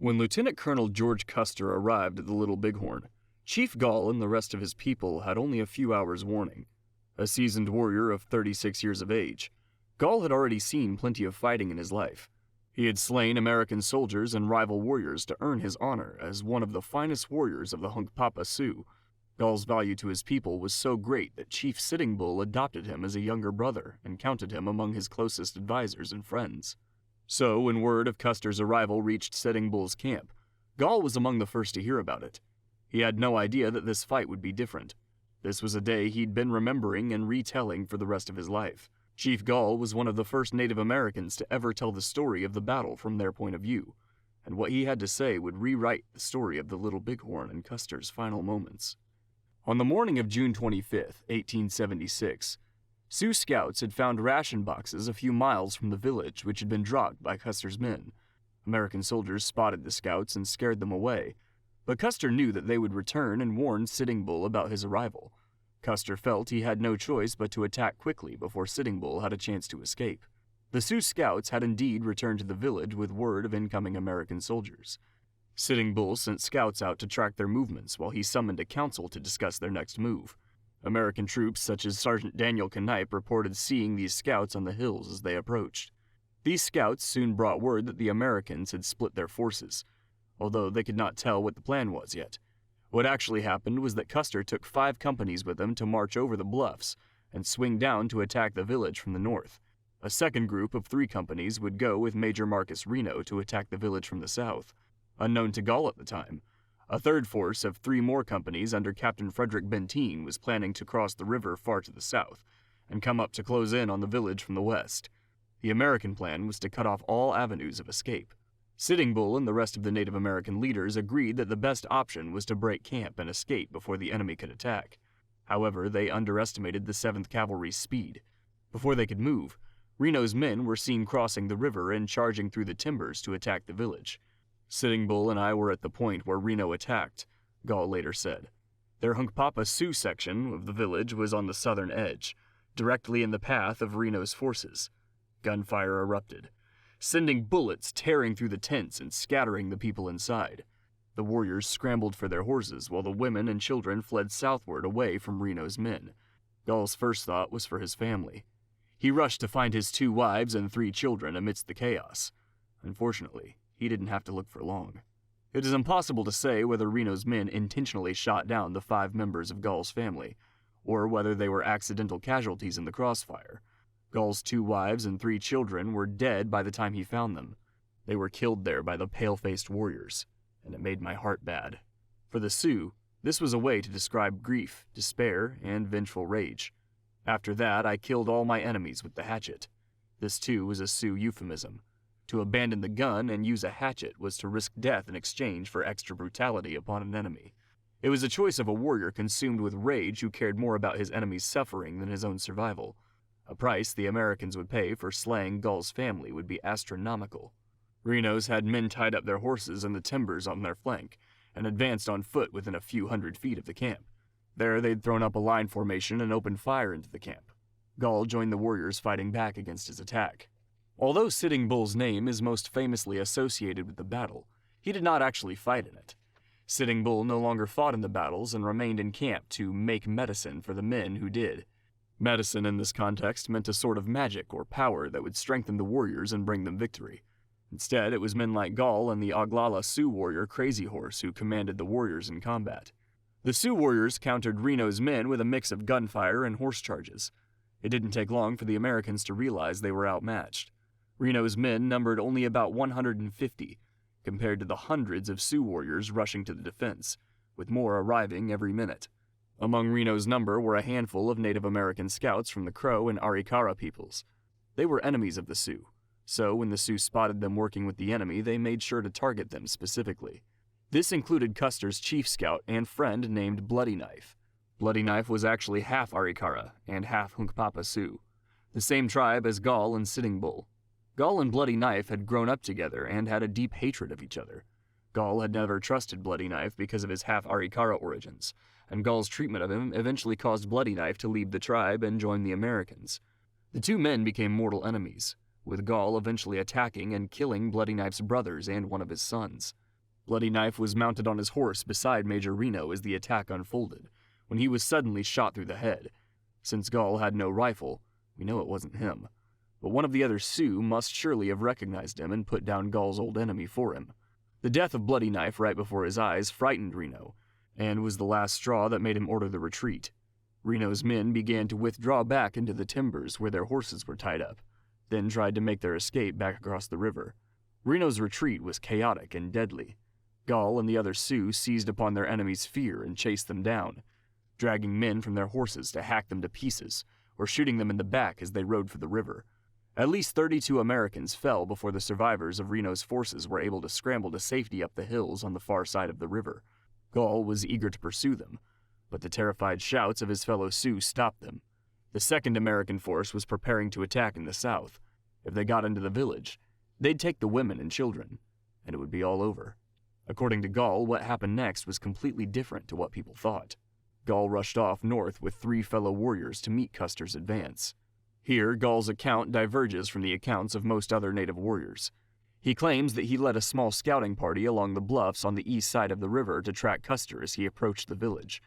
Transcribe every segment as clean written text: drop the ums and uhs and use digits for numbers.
When Lieutenant Colonel George Custer arrived at the Little Bighorn, Chief Gall and the rest of his people had only a few hours' warning. A seasoned warrior of 36 years of age, Gall had already seen plenty of fighting in his life. He had slain American soldiers and rival warriors to earn his honor as one of the finest warriors of the Hunkpapa Sioux. Gall's value to his people was so great that Chief Sitting Bull adopted him as a younger brother and counted him among his closest advisors and friends. So, when word of Custer's arrival reached Sitting Bull's camp, Gall was among the first to hear about it. He had no idea that this fight would be different. This was a day he'd been remembering and retelling for the rest of his life. Chief Gall was one of the first Native Americans to ever tell the story of the battle from their point of view, and what he had to say would rewrite the story of the Little Bighorn and Custer's final moments. On the morning of June 25, 1876, Sioux scouts had found ration boxes a few miles from the village which had been dropped by Custer's men. American soldiers spotted the scouts and scared them away, but Custer knew that they would return and warn Sitting Bull about his arrival. Custer felt he had no choice but to attack quickly before Sitting Bull had a chance to escape. The Sioux scouts had indeed returned to the village with word of incoming American soldiers. Sitting Bull sent scouts out to track their movements while he summoned a council to discuss their next move. American troops such as Sergeant Daniel Knipe reported seeing these scouts on the hills as they approached. These scouts soon brought word that the Americans had split their forces, although they could not tell what the plan was yet. What actually happened was that Custer took 5 companies with him to march over the bluffs and swing down to attack the village from the north. A second group of 3 companies would go with Major Marcus Reno to attack the village from the south. Unknown to Gall at the time, a third force of 3 more companies under Captain Frederick Benteen was planning to cross the river far to the south and come up to close in on the village from the west. The American plan was to cut off all avenues of escape. Sitting Bull and the rest of the Native American leaders agreed that the best option was to break camp and escape before the enemy could attack. However, they underestimated the 7th Cavalry's speed. Before they could move, Reno's men were seen crossing the river and charging through the timbers to attack the village. Sitting Bull and I were at the point where Reno attacked, Gall later said. Their Hunkpapa Sioux section of the village was on the southern edge, directly in the path of Reno's forces. Gunfire erupted, sending bullets tearing through the tents and scattering the people inside. The warriors scrambled for their horses while the women and children fled southward away from Reno's men. Gall's first thought was for his family. He rushed to find his 2 wives and 3 children amidst the chaos. Unfortunately, he didn't have to look for long. It is impossible to say whether Reno's men intentionally shot down the 5 members of Gall's family, or whether they were accidental casualties in the crossfire. Gall's 2 wives and 3 children were dead by the time he found them. They were killed there by the pale-faced warriors, and it made my heart bad. For the Sioux, this was a way to describe grief, despair, and vengeful rage. After that, I killed all my enemies with the hatchet. This, too, was a Sioux euphemism. To abandon the gun and use a hatchet was to risk death in exchange for extra brutality upon an enemy. It was a choice of a warrior consumed with rage who cared more about his enemy's suffering than his own survival. A price the Americans would pay for slaying Gall's family would be astronomical. Reno's had men tied up their horses in the timbers on their flank and advanced on foot within a few hundred feet of the camp. There they'd thrown up a line formation and opened fire into the camp. Gall joined the warriors fighting back against his attack. Although Sitting Bull's name is most famously associated with the battle, he did not actually fight in it. Sitting Bull no longer fought in the battles and remained in camp to make medicine for the men who did. Medicine in this context meant a sort of magic or power that would strengthen the warriors and bring them victory. Instead, it was men like Gall and the Oglala Sioux warrior Crazy Horse who commanded the warriors in combat. The Sioux warriors countered Reno's men with a mix of gunfire and horse charges. It didn't take long for the Americans to realize they were outmatched. Reno's men numbered only about 150, compared to the hundreds of Sioux warriors rushing to the defense, with more arriving every minute. Among Reno's number were a handful of Native American scouts from the Crow and Arikara peoples. They were enemies of the Sioux, so when the Sioux spotted them working with the enemy, they made sure to target them specifically. This included Custer's chief scout and friend named Bloody Knife. Bloody Knife was actually half Arikara and half Hunkpapa Sioux, the same tribe as Gall and Sitting Bull. Gall and Bloody Knife had grown up together and had a deep hatred of each other. Gall had never trusted Bloody Knife because of his half Arikara origins, and Gall's treatment of him eventually caused Bloody Knife to leave the tribe and join the Americans. The 2 men became mortal enemies, with Gall eventually attacking and killing Bloody Knife's brothers and one of his sons. Bloody Knife was mounted on his horse beside Major Reno as the attack unfolded, when he was suddenly shot through the head. Since Gall had no rifle, we know it wasn't him. But one of the other Sioux must surely have recognized him and put down Gall's old enemy for him. The death of Bloody Knife right before his eyes frightened Reno, and was the last straw that made him order the retreat. Reno's men began to withdraw back into the timbers where their horses were tied up, then tried to make their escape back across the river. Reno's retreat was chaotic and deadly. Gall and the other Sioux seized upon their enemy's fear and chased them down, dragging men from their horses to hack them to pieces, or shooting them in the back as they rode for the river. At least 32 Americans fell before the survivors of Reno's forces were able to scramble to safety up the hills on the far side of the river. Gall was eager to pursue them, but the terrified shouts of his fellow Sioux stopped them. The second American force was preparing to attack in the south. If they got into the village, they'd take the women and children, and it would be all over. According to Gall, what happened next was completely different to what people thought. Gall rushed off north with 3 fellow warriors to meet Custer's advance. Here, Gall's account diverges from the accounts of most other native warriors. He claims that he led a small scouting party along the bluffs on the east side of the river to track Custer as he approached the village.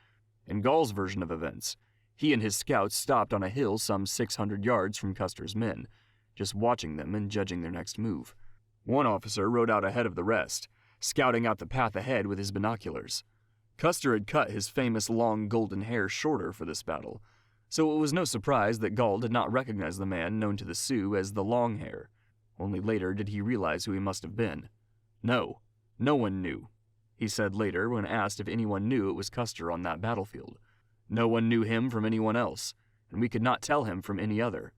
In Gall's version of events, he and his scouts stopped on a hill some 600 yards from Custer's men, just watching them and judging their next move. One officer rode out ahead of the rest, scouting out the path ahead with his binoculars. Custer had cut his famous long golden hair shorter for this battle, so it was no surprise that Gall did not recognize the man known to the Sioux as the Longhair. Only later did he realize who he must have been. No one knew, he said later when asked if anyone knew it was Custer on that battlefield. No one knew him from anyone else, and we could not tell him from any other.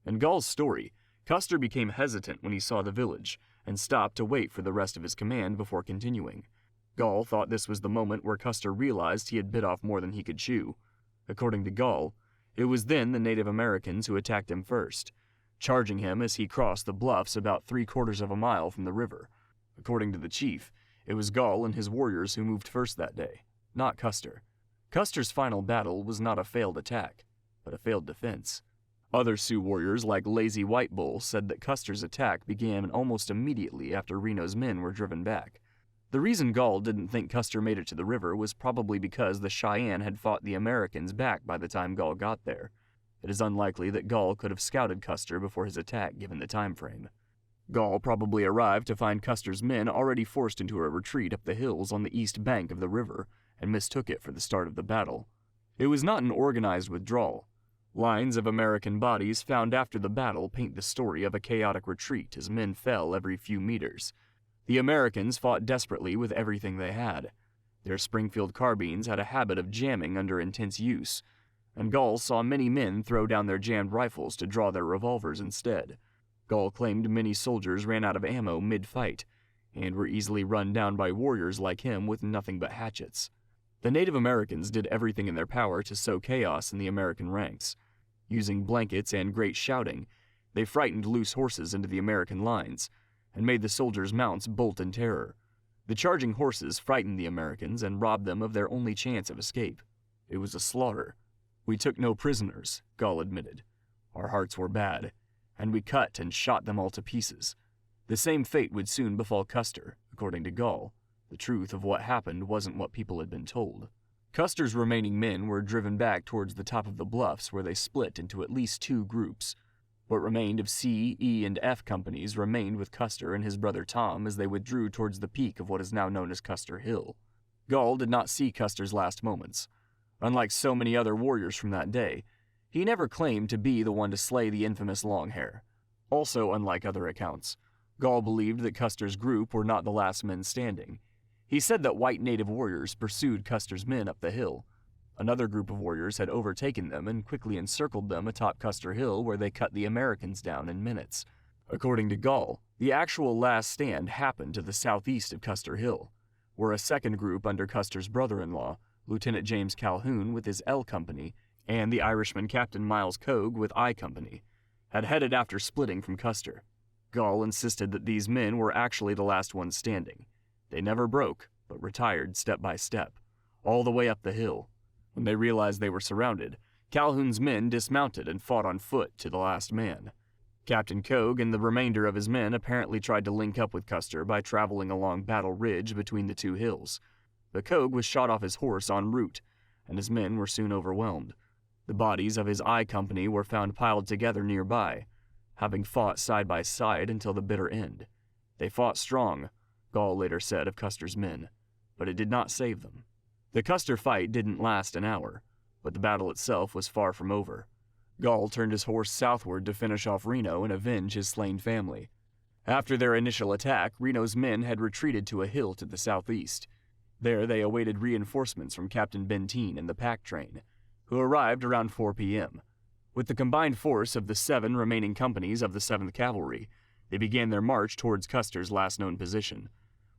In Gall's story, Custer became hesitant when he saw the village, and stopped to wait for the rest of his command before continuing. Gall thought this was the moment where Custer realized he had bit off more than he could chew. According to Gall, it was then the Native Americans who attacked him first, charging him as he crossed the bluffs about 3/4 of a mile from the river. According to the chief, it was Gall and his warriors who moved first that day, not Custer. Custer's final battle was not a failed attack, but a failed defense. Other Sioux warriors like Lazy White Bull said that Custer's attack began almost immediately after Reno's men were driven back. The reason Gall didn't think Custer made it to the river was probably because the Cheyenne had fought the Americans back by the time Gall got there. It is unlikely that Gall could have scouted Custer before his attack given the time frame. Gall probably arrived to find Custer's men already forced into a retreat up the hills on the east bank of the river and mistook it for the start of the battle. It was not an organized withdrawal. Lines of American bodies found after the battle paint the story of a chaotic retreat as men fell every few meters. The Americans fought desperately with everything they had. Their Springfield carbines had a habit of jamming under intense use, and Gall saw many men throw down their jammed rifles to draw their revolvers instead. Gall claimed many soldiers ran out of ammo mid-fight, and were easily run down by warriors like him with nothing but hatchets. The Native Americans did everything in their power to sow chaos in the American ranks. Using blankets and great shouting, they frightened loose horses into the American lines, and made the soldiers' mounts bolt in terror. The charging horses frightened the Americans and robbed them of their only chance of escape. It was a slaughter. We took no prisoners, Gall admitted. Our hearts were bad, and we cut and shot them all to pieces. The same fate would soon befall Custer, according to Gall. The truth of what happened wasn't what people had been told. Custer's remaining men were driven back towards the top of the bluffs where they split into at least 2 groups. What remained of C, E, and F companies remained with Custer and his brother Tom as they withdrew towards the peak of what is now known as Custer Hill. Gall did not see Custer's last moments. Unlike so many other warriors from that day, he never claimed to be the one to slay the infamous Longhair. Also, unlike other accounts, Gall believed that Custer's group were not the last men standing. He said that white native warriors pursued Custer's men up the hill. Another group of warriors had overtaken them and quickly encircled them atop Custer Hill where they cut the Americans down in minutes. According to Gall, the actual last stand happened to the southeast of Custer Hill, where a second group under Custer's brother-in-law, Lieutenant James Calhoun with his L Company, and the Irishman Captain Miles Cogue with I Company, had headed after splitting from Custer. Gall insisted that these men were actually the last ones standing. They never broke, but retired step by step, all the way up the hill. When they realized they were surrounded, Calhoun's men dismounted and fought on foot to the last man. Captain Cogue and the remainder of his men apparently tried to link up with Custer by traveling along Battle Ridge between the two hills. But Cogue was shot off his horse en route, and his men were soon overwhelmed. The bodies of his I Company were found piled together nearby, having fought side by side until the bitter end. They fought strong, Gall later said of Custer's men, but it did not save them. The Custer fight didn't last an hour, but the battle itself was far from over. Gall turned his horse southward to finish off Reno and avenge his slain family. After their initial attack, Reno's men had retreated to a hill to the southeast. There they awaited reinforcements from Captain Benteen and the pack train, who arrived around 4 p.m. With the combined force of the 7 remaining companies of the 7th Cavalry, they began their march towards Custer's last known position.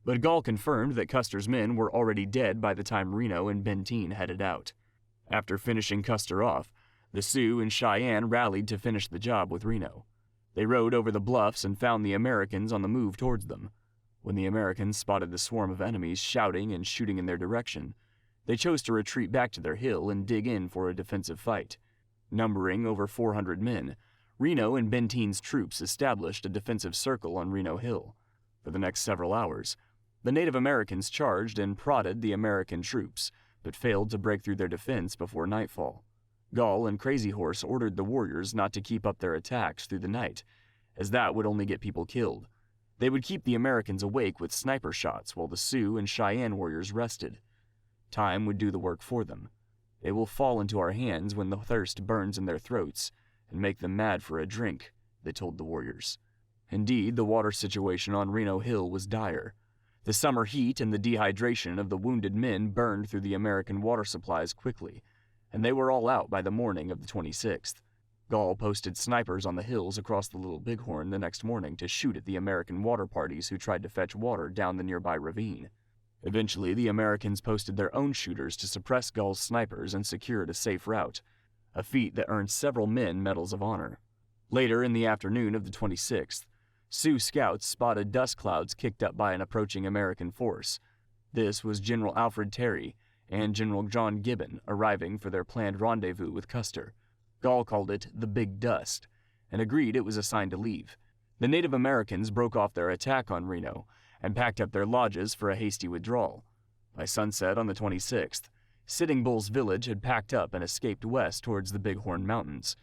But Gall confirmed that Custer's men were already dead by the time Reno and Benteen headed out. After finishing Custer off, the Sioux and Cheyenne rallied to finish the job with Reno. They rode over the bluffs and found the Americans on the move towards them. When the Americans spotted the swarm of enemies shouting and shooting in their direction, they chose to retreat back to their hill and dig in for a defensive fight. Numbering over 400 men, Reno and Benteen's troops established a defensive circle on Reno Hill. For the next several hours, the Native Americans charged and prodded the American troops, but failed to break through their defense before nightfall. Gall and Crazy Horse ordered the warriors not to keep up their attacks through the night, as that would only get people killed. They would keep the Americans awake with sniper shots while the Sioux and Cheyenne warriors rested. Time would do the work for them. They will fall into our hands when the thirst burns in their throats and make them mad for a drink, they told the warriors. Indeed, the water situation on Reno Hill was dire. The summer heat and the dehydration of the wounded men burned through the American water supplies quickly, and they were all out by the morning of the 26th. Gall posted snipers on the hills across the Little Bighorn the next morning to shoot at the American water parties who tried to fetch water down the nearby ravine. Eventually, the Americans posted their own shooters to suppress Gall's snipers and secured a safe route, a feat that earned several men medals of honor. Later in the afternoon of the 26th, Sioux scouts spotted dust clouds kicked up by an approaching American force. This was General Alfred Terry and General John Gibbon arriving for their planned rendezvous with Custer. Gall called it the Big Dust, and agreed it was a sign to leave. The Native Americans broke off their attack on Reno and packed up their lodges for a hasty withdrawal. By sunset on the 26th, Sitting Bull's village had packed up and escaped west towards the Bighorn Mountains.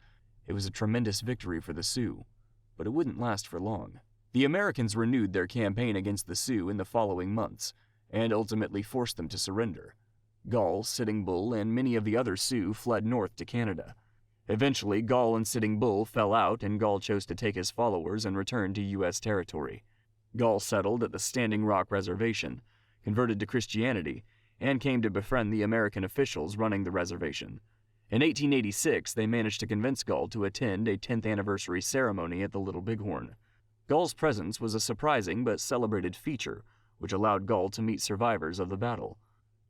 It was a tremendous victory for the Sioux, but it wouldn't last for long. The Americans renewed their campaign against the Sioux in the following months, and ultimately forced them to surrender. Gall, Sitting Bull, and many of the other Sioux fled north to Canada. Eventually, Gall and Sitting Bull fell out, and Gall chose to take his followers and return to U.S. territory. Gall settled at the Standing Rock Reservation, converted to Christianity, and came to befriend the American officials running the reservation. In 1886, they managed to convince Gall to attend a 10th anniversary ceremony at the Little Bighorn. Gall's presence was a surprising but celebrated feature, which allowed Gall to meet survivors of the battle.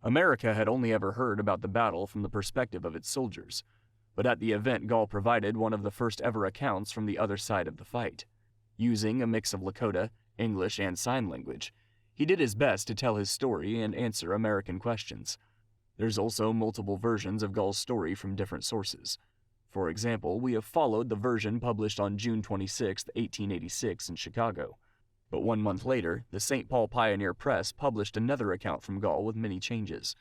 America had only ever heard about the battle from the perspective of its soldiers, but at the event Gall provided one of the first ever accounts from the other side of the fight. Using a mix of Lakota, English, and sign language, he did his best to tell his story and answer American questions. There's also multiple versions of Gall's story from different sources. For example, we have followed the version published on June 26, 1886 in Chicago. But 1 month later, the St. Paul Pioneer Press published another account from Gall with many changes.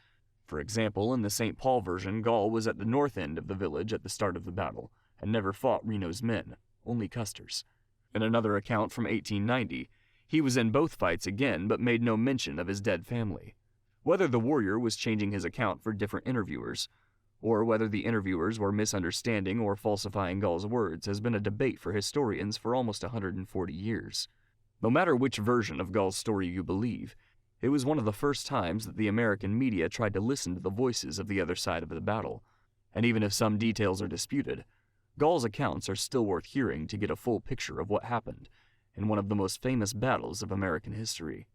For example, in the St. Paul version, Gall was at the north end of the village at the start of the battle, and never fought Reno's men, only Custer's. In another account from 1890, he was in both fights again, but made no mention of his dead family. Whether the warrior was changing his account for different interviewers, or whether the interviewers were misunderstanding or falsifying Gall's words, has been a debate for historians for almost 140 years. No matter which version of Gall's story you believe, it was one of the first times that the American media tried to listen to the voices of the other side of the battle, and even if some details are disputed, Gall's accounts are still worth hearing to get a full picture of what happened in one of the most famous battles of American history.